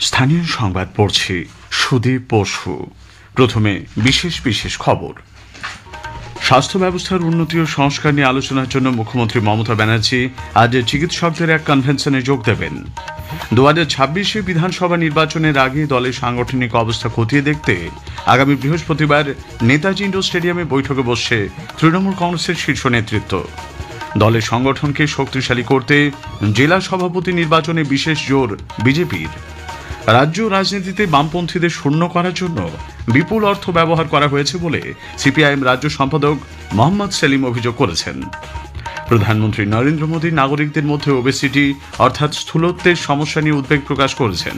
স্থানীয় সংবাদ পড়ছি সুদীপ বসু। প্রথমে বিশেষ বিশেষ খবর। স্বাস্থ্য ব্যবস্থার উন্নতি ও সংস্কার নিয়ে আলোচনার জন্য মুখ্যমন্ত্রী মমতা ব্যানার্জি আজ চিকিৎসকদের এক কনভেনশনে যোগ দেবেন। 2026 বিধানসভা নির্বাচনের আগে দলের সাংগঠনিক অবস্থা খতিয়ে দেখতে আগামী বৃহস্পতিবার নেতাজি ইন্ডোর স্টেডিয়ামে বৈঠকে বসছে তৃণমূল কংগ্রেসের শীর্ষ নেতৃত্ব। দলের সংগঠনকে শক্তিশালী করতে জেলা সভাপতি নির্বাচনে বিশেষ জোর বিজেপির। রাজ্য রাজনীতিতে বামপন্থীদের শূন্য করার জন্য বিপুল অর্থ ব্যবহার করা হয়েছে বলে সিপিআইএম রাজ্য সম্পাদক মোহাম্মদ সেলিম অভিযোগ করেছেন। প্রধানমন্ত্রী নরেন্দ্র মোদী নাগরিকদের মধ্যে ওবেসিটি অর্থাৎ স্থূলত্বের সমস্যা নিয়ে উদ্বেগ প্রকাশ করেছেন।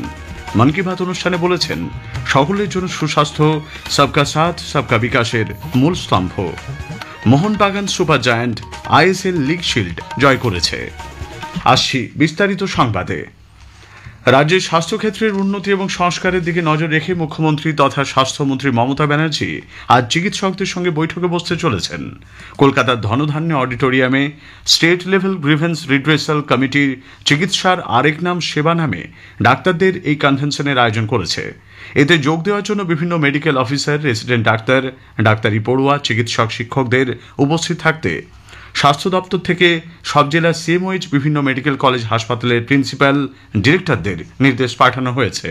মন কি বাত অনুষ্ঠানে বলেছেন, সকলের জন্য সুস্বাস্থ্য সবকা সাথ সবকা বিকাশের মূল স্তম্ভ। Mohun Bagan super giant ISL league shield জয় করেছে। আসছি বিস্তারিত সংবাদে। রাজ্যের স্বাস্থ্যক্ষেত্রের উন্নতি এবং সংস্কারের দিকে নজর রেখে মুখ্যমন্ত্রী তথা স্বাস্থ্যমন্ত্রী মমতা ব্যানার্জি আজ চিকিৎসকদের সঙ্গে বৈঠকে বসতে চলেছেন। কলকাতার ধনধান্য অডিটোরিয়ামে স্টেট লেভেল গ্রিভেন্স রিড্রেসাল কমিটির চিকিৎসার আরেক নাম সেবা নামে ডাক্তারদের এই কনভেনশনের আয়োজন করেছে। এতে যোগ দেওয়ার জন্য বিভিন্ন মেডিকেল অফিসার, রেসিডেন্ট ডাক্তার, ডাক্তারি পড়ুয়া, চিকিৎসক, শিক্ষকদের উপস্থিত থাকতে স্বাস্থ্য দপ্তর থেকে সব জেলার সিএমওএইচ, বিভিন্ন মেডিকেল কলেজ হাসপাতালের প্রিন্সিপাল, ডিরেক্টরদের নির্দেশ পাঠানো হয়েছে।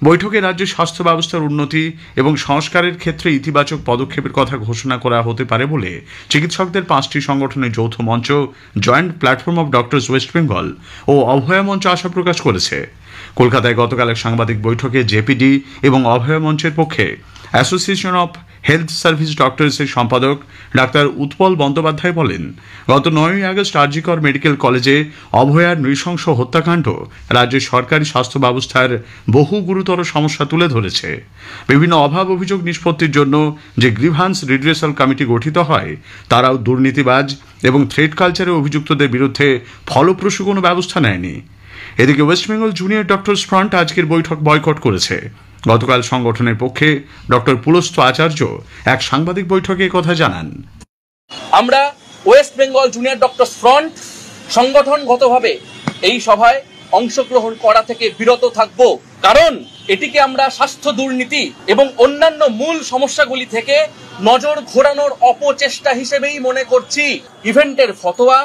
বৈঠকে রাজ্যের স্বাস্থ্য ব্যবস্থার উন্নতি এবং সংস্কারের ক্ষেত্রে ইতিবাচক পদক্ষেপের কথা ঘোষণা করা হতে পারে বলে চিকিৎসকদের 5টি সংগঠনের যৌথ মঞ্চ joint platform of doctors West Bengal ও অভয়া মঞ্চ আশা প্রকাশ করেছে। কলকাতায় গতকাল এক সাংবাদিক বৈঠকে জেপিডি এবং অভয়া মঞ্চের পক্ষে অ্যাসোসিয়েশন অফ হেলথ সার্ভিস ডক্টরসের সম্পাদক ডাক্তার উৎপল বন্দ্যোপাধ্যায় বলেন, গত 9ই আগস্ট আরজিকর মেডিকেল কলেজে অভয়ার নৃশংস হত্যাকাণ্ড রাজ্যের সরকারি স্বাস্থ্য ব্যবস্থার বহু গুরুতর সমস্যা তুলে ধরেছে। বিভিন্ন অভাব অভিযোগ নিষ্পত্তির জন্য যে গ্রিভান্স রিড্রেসাল কমিটি গঠিত হয়, তারাও দুর্নীতিবাজ এবং থ্রেড কালচারে অভিযুক্তদের বিরুদ্ধে ফলপ্রসূ কোনো ব্যবস্থা নেয়নি। এদিকে West Bengal junior doctors front আজকের বৈঠক বয়কট করেছে। গতকাল সংগঠনের পক্ষে ডক্টর পুলস্ত আচার্য এক সাংবাদিক বৈঠকে কথা জানান। আমরা West Bengal junior doctors front সংগঠনগতভাবে এই সভায় অংশগ্রহণ করা থেকে বিরত থাকব, কারণ এটিকে আমরা স্বাস্থ্য দুর্নীতি এবং অন্যান্য মূল সমস্যাগুলি থেকে নজর ঘোরানোর অপচেষ্টা হিসেবেই মনে করছি। ইভেন্টের ফতোয়া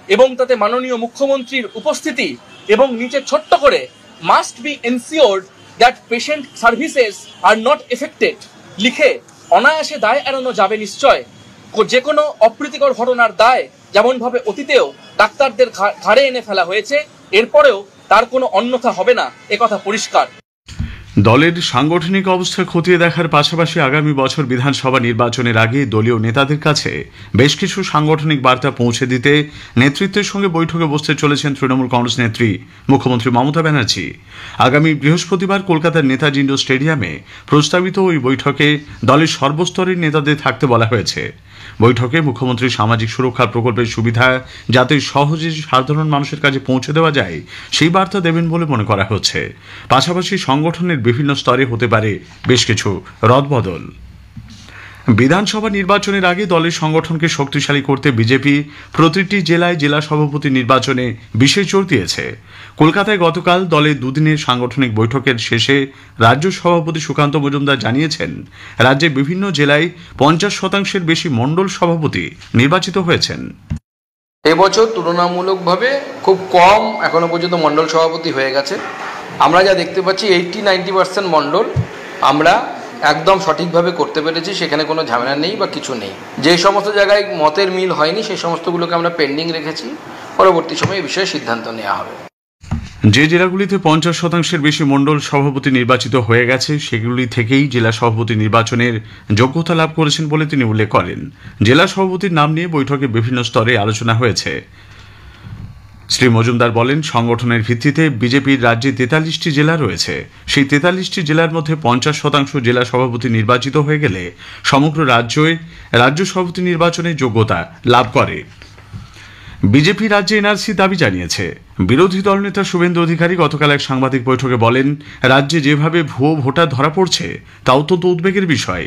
এবং তাতে মাননীয় মুখ্যমন্ত্রীর উপস্থিতি এবং নিচে ছোট্ট করে must be ensured that patient services are not affected লিখে অনায়াসে দায় এড়ানো যাবে নিশ্চয়। যে কোনো অপ্রীতিকর ঘটনার দায় যেমন ভাবে অতীতেও ডাক্তারদের ঘাড়ে এনে ফেলা হয়েছে, এরপরেও তার কোনো অন্যথা হবে না, একথা পরিষ্কার। দলের সাংগঠনিক অবস্থা খতিয়ে দেখার পাশাপাশি আগামী বছর বিধানসভা নির্বাচনের আগে দলীয় নেতাদের কাছে বেশ কিছু সাংগঠনিক বার্তা পৌঁছে দিতে নেতৃত্বের সঙ্গে বৈঠকে বসতে চলেছেন তৃণমূল কংগ্রেস নেত্রী মুখ্যমন্ত্রী মমতা ব্যানার্জি। আগামী বৃহস্পতিবার কলকাতার নেতাজি ইন্ডোর স্টেডিয়ামে প্রস্তাবিত ওই বৈঠকে দলের সর্বস্তরের নেতাদের থাকতে বলা হয়েছে। বৈঠকে মুখ্যমন্ত্রী সামাজিক সুরক্ষা প্রকল্পের সুবিধা যাতে সহজে সাধারণ মানুষের কাছে পৌঁছে দেওয়া যায় সেই বার্তা দেবেন বলে মনে করা হচ্ছে। পাশাপাশি সংগঠনের বিভিন্ন স্তরে হতে পারে বেশ কিছু রদবদল। বিধানসভা নির্বাচনের আগে দলের সংগঠনকে শক্তিশালী করতে বিজেপি প্রতিটি জেলায় জেলা সভাপতি নির্বাচনে বিশেষ জোর দিয়েছে। কলকাতায় গতকাল দলের দুদিনের সাংগঠনিক বৈঠকের শেষে রাজ্য সভাপতি সুকান্ত মজুমদার জানিয়েছেন, রাজ্যের বিভিন্ন জেলায় 50% বেশি মণ্ডল সভাপতি নির্বাচিত হয়েছেন। এবছর তুলনামূলকভাবে খুব কম এখনো পর্যন্ত মণ্ডল সভাপতি হয়ে গেছে। আমরা যা দেখতে পাচ্ছি 80-90% মণ্ডল আমরা একদম সঠিকভাবে করতে পেরেছি, সেখানে কোনো ঝামেলা নেই বা কিছু নেই। যে সমস্ত জায়গায় মতের মিল হয়নি সেই সমস্তগুলোকে আমরা পেন্ডিং রেখেছি, পরবর্তী সময়ে এই বিষয়ে সিদ্ধান্ত নেওয়া হবে। যে জেলাগুলিতে 50% বেশি মণ্ডল সভাপতি নির্বাচিত হয়ে গেছে সেগুলি থেকেই জেলা সভাপতি নির্বাচনের যোগ্যতা লাভ করেছেন বলে তিনি উল্লেখ করেন। জেলা সভাপতির নাম নিয়ে বৈঠকে বিভিন্ন স্তরে আলোচনা হয়েছে। শ্রী মজুমদার বলেন, সংগঠনের ভিত্তিতে বিজেপির রাজ্যে 43টি জেলা রয়েছে। সেই 43টি জেলার মধ্যে 50% জেলা সভাপতি নির্বাচিত হয়ে গেলে সমগ্র রাজ্য সভাপতি নির্বাচনের যোগ্যতা লাভ করে। বিজেপি রাজ্যে এনআরসি দাবি জানিয়েছে। বিরোধী দলনেতা শুভেন্দু অধিকারী গতকাল এক সাংবাদিক বৈঠকে বলেন, রাজ্যে যেভাবে ভুয়ো ভোটার ধরা পড়ছে তা অত্যন্ত উদ্বেগের বিষয়।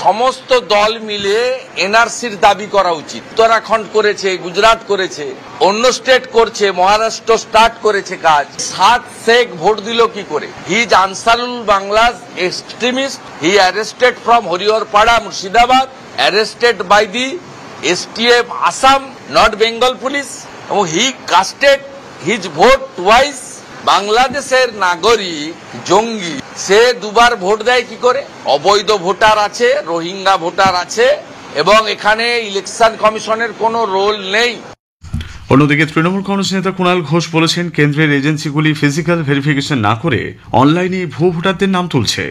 সমস্ত দল মিলে এনআরসির দাবি করা উচিত। উত্তরাখণ্ড করেছে, গুজরাট করেছে, অন্য স্টেট করছে, মহারাষ্ট্র স্টার্ট করেছে কাজ। সাদ শেখ ভোট দিল কি করে? He is Ansarul Bangla's extremist. He arrested from Hariharpara, Murshidabad, arrested by the STF Assam, not Bengal police, এবং he casted his vote twice. বাংলাদেশের নাগরিক জঙ্গি, সে দুবার ভোট দেয় কি করে? অবৈধ ভোটার আছে, রোহিঙ্গা ভোটার আছে, এবং এখানে ইলেকশন কমিশনের কোনো রোল নেই। অন্যদিকে তৃণমূল কংগ্রেস নেতা কুণাল ঘোষ বলেছেন, কেন্দ্রের এজেন্সিগুলি ফিজিক্যাল ভেরিফিকেশন না করে অনলাইনে ভুয়ো ভোটারদের নাম তুলছে।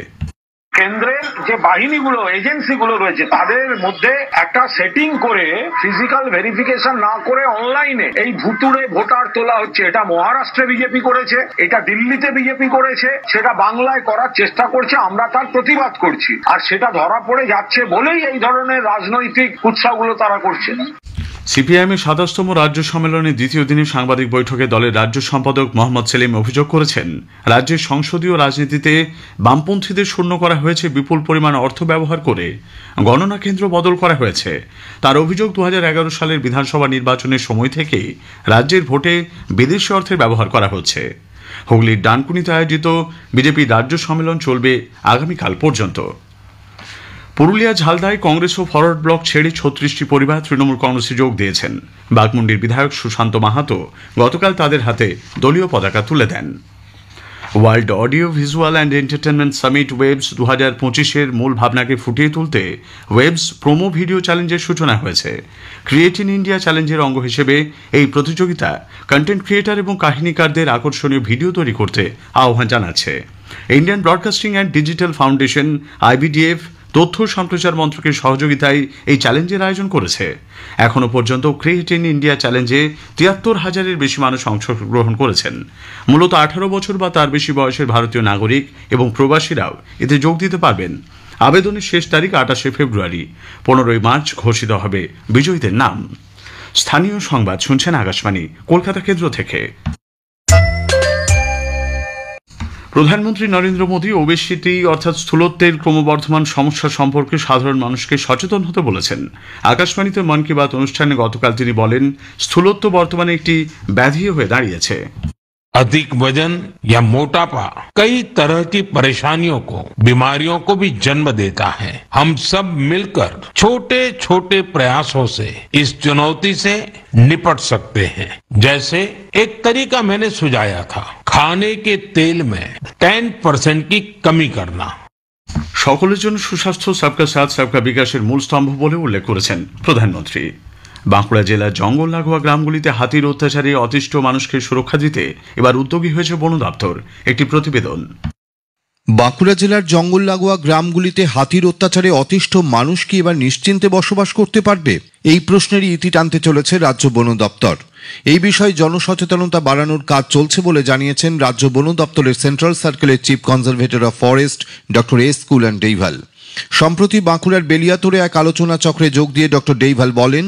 কেন্দ্রের যে বাহিনীগুলো, এজেন্সিগুলো রয়েছে, তাদের মধ্যে একটা সেটিং করে ফিজিক্যাল ভেরিফিকেশন না করে অনলাইনে এই ভুতুড়ে ভোটার তোলা হচ্ছে। এটা মহারাষ্ট্রে বিজেপি করেছে, এটা দিল্লিতে বিজেপি করেছে, সেটা বাংলায় করার চেষ্টা করছে। আমরা তার প্রতিবাদ করছি, আর সেটা ধরা পড়ে যাচ্ছে বলেই এই ধরনের রাজনৈতিক উৎসাহগুলো তারা করছে। সিপিআইএমের ২৭তম রাজ্য সম্মেলনের দ্বিতীয় দিনে সাংবাদিক বৈঠকে দলের রাজ্য সম্পাদক মোহাম্মদ সেলিম অভিযোগ করেছেন, রাজ্যের সংসদীয় রাজনীতিতে বামপন্থীদের শূন্য করা হয়েছে, বিপুল পরিমাণ অর্থ ব্যবহার করে গণনা কেন্দ্র বদল করা হয়েছে। তার অভিযোগ, ২০১১ সালের বিধানসভা নির্বাচনের সময় থেকেই রাজ্যের ভোটে বিদেশি অর্থের ব্যবহার করা হচ্ছে। হুগলির ডানকুনিতে আয়োজিত বিজেপি রাজ্য সম্মেলন চলবে আগামীকাল পর্যন্ত। পুরুলিয়া ঝালদায় কংগ্রেস ও ফরওয়ার্ড ব্লক ছেড়ে ৩৬টি পরিবার তৃণমূল কংগ্রেসে যোগ দিয়েছেন। বাঘমুন্ডির বিধায়ক সুশান্ত মাহাতো গতকাল তাদের হাতে দলীয় পতাকা তুলে দেন। World audio visual and entertainment summit WAVES ২০২৫-এর মূল ভাবনাকে ফুটিয়ে তুলতে ওয়েবস প্রোমো ভিডিও চ্যালেঞ্জের সূচনা হয়েছে। ক্রিয়েট ইন ইন্ডিয়া চ্যালেঞ্জের অঙ্গ হিসেবে এই প্রতিযোগিতা কন্টেন্ট ক্রিয়েটর এবং কাহিনীকারদের আকর্ষণীয় ভিডিও তৈরি করতে আহ্বান জানাচ্ছে। Indian broadcasting and digital foundation IBDF তথ্য সম্প্রচার মন্ত্রকের সহযোগিতায় এই চ্যালেঞ্জের আয়োজন করেছে। এখনও পর্যন্ত ক্রিয়েট ইন ইন্ডিয়া চ্যালেঞ্জে ৭৩,০০০-এর বেশি মানুষ অংশগ্রহণ করেছেন। মূলত ১৮ বছর বা তার বেশি বয়সের ভারতীয় নাগরিক এবং প্রবাসীরাও এতে যোগ দিতে পারবেন। আবেদনের শেষ তারিখ ২৮শে ফেব্রুয়ারি। ১৫ই মার্চ ঘোষিত হবে বিজয়ীদের নাম। স্থানীয় সংবাদ শুনছেন আকাশবাণী কলকাতা কেন্দ্র থেকে। প্রধানমন্ত্রী নরেন্দ্র মোদী ওবেসিটি অর্থাৎ স্থূলত্বের ক্রমবর্ধমান সমস্যা সম্পর্কে সাধারণ মানুষকে সচেতন হতে বলেছেন। আকাশবাণীতে মন কি বাত অনুষ্ঠানে গতকাল তিনি বলেন, স্থূলত্ব বর্তমানে একটি ব্যাধি হয়ে দাঁড়িয়েছে। अधिक वजन या मोटापा कई तरह की परेशानियों को, बीमारियों को भी जन्म देता है। हम सब मिलकर छोटे छोटे प्रयासों से इस चुनौती से निपट सकते हैं। जैसे एक तरीका मैंने सुझाया था, खाने के तेल में 10% की कमी करना। সকলের জন্য সুস্বাস্থ্য সবকা সাথ সবকা বিকাশের মূল স্তম্ভ বলে উল্লেখ করেছেন প্রধানমন্ত্রী। বাঁকুড়া জেলার জঙ্গল লাগোয়া গ্রামগুলিতে হাতির অত্যাচারে অতিষ্ঠ মানুষকে সুরক্ষা দিতে এবার উদ্যোগী হয়েছে বন দপ্তর। একটি প্রতিবেদন। বাঁকুড়া জেলার জঙ্গল লাগোয়া গ্রামগুলিতে হাতির অত্যাচারে অতিষ্ঠ মানুষ কি এবার নিশ্চিন্তে বসবাস করতে পারবে? এই প্রশ্নেরই ইতি টানতে চলেছে রাজ্য বন দপ্তর। এই বিষয়ে জনসচেতনতা বাড়ানোর কাজ চলছে বলে জানিয়েছেন রাজ্য বন দপ্তরের সেন্ট্রাল সার্কেলের chief conservator of forest doctor S Kulandaivel. সম্প্রতি বাঁকুড়ার বেলিয়াতোড়ে এক আলোচনা চক্রে যোগ দিয়ে ডক্টর ডেইভাল বলেন,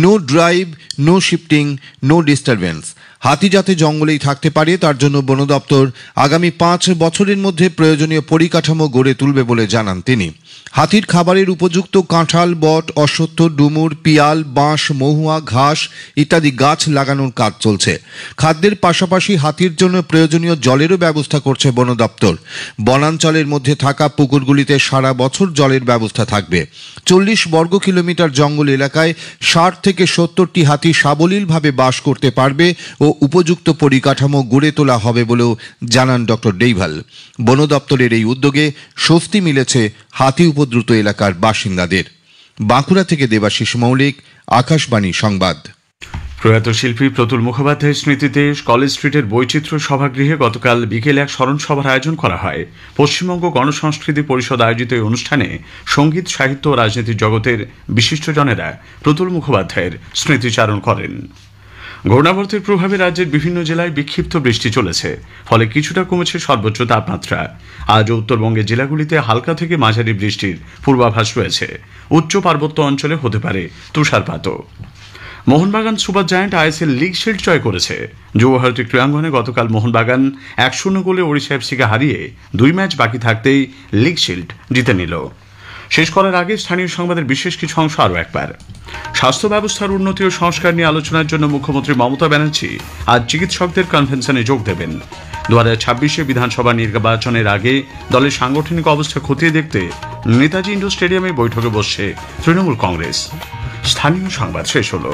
no drive, no shifting, no disturbance. হাতি যাতে জঙ্গলেই থাকতে পারে তার জন্য বন দপ্তর আগামী ৫ বছরের মধ্যে প্রয়োজনীয় পরিকাঠামো গড়ে তুলবে বলে জানান তিনি। হাতির খাবারের উপযুক্ত কাঁঠাল, বট, অশ্বত্থ, ডুমুর, পিয়াল, বাঁশ, মহুয়া, ঘাস ইত্যাদি গাছ লাগানোর কাজ চলছে। খাদ্যের পাশাপাশি হাতির জন্য প্রয়োজনীয় জলেরও ব্যবস্থা করছে বন দপ্তর। বনাঞ্চলের মধ্যে থাকা পুকুরগুলিতে সারা বছর জলের ব্যবস্থা থাকবে। ৪০ বর্গ কিলোমিটার জঙ্গল এলাকায় ৬০ থেকে ৭০টি হাতি সাবলীলভাবে বাস করতে পারবে ও উপযুক্ত পরিকাঠামো গড়ে তোলা হবে বলেও জানান ডক্টর ডেইভাল। বন দপ্তরের এই উদ্যোগে স্বস্তি মিলেছে হাতি উপদ্রুত এলাকার বাসিন্দাদের। বাঁকুড়া থেকে দেবাশিস মৌলিক, আকাশবাণী সংবাদ। প্রয়াত শিল্পী প্রতুল মুখোপাধ্যায়ের স্মৃতিতে কলেজ স্ট্রিটের বৈচিত্র্য সভাগৃহে গতকাল বিকেলে এক স্মরণ সভার আয়োজন করা হয়। পশ্চিমবঙ্গ গণসংস্কৃতি পরিষদ আয়োজিত এই অনুষ্ঠানে সঙ্গীত, সাহিত্য ও রাজনীতির জগতের বিশিষ্টজনেরা প্রতুল মুখোপাধ্যায়ের স্মৃতিচারণ করেন। ঘূর্ণাবর্তের প্রভাবে রাজ্যের বিভিন্ন জেলায় বিক্ষিপ্ত বৃষ্টি চলেছে, ফলে কিছুটা কমেছে সর্বোচ্চ তাপমাত্রা। আজও উত্তরবঙ্গের জেলাগুলিতে হালকা থেকে মাঝারি বৃষ্টির পূর্বাভাস রয়েছে। উচ্চ পার্বত্য অঞ্চলে হতে পারে তুষারপাতও। Mohun Bagan super giant ISL league shield জয় করেছে। যুবভারতী ক্রীড়াঙ্গনে গতকাল মোহনবাগান ১-০ গোলে ওড়িশা এফসিকে হারিয়ে ২ ম্যাচ বাকি থাকতেই লিগ শিল্ড জিতে নিল। শেষ করার আগে স্থানীয় সংবাদের বিশেষ কিছু অংশ আরও একবার। স্বাস্থ্য ব্যবস্থার উন্নতি ও সংস্কার নিয়ে আলোচনার জন্য মুখ্যমন্ত্রী মমতা ব্যানার্জি আজ চিকিৎসকদের কনভেনশনে যোগ দেবেন। 2026 বিধানসভা নির্বাচনের আগে দলের সাংগঠনিক অবস্থা খতিয়ে দেখতে নেতাজি ইন্ডোর স্টেডিয়ামে বৈঠকে বসছে তৃণমূল কংগ্রেস। স্থানীয় সংবাদ শেষ হলো।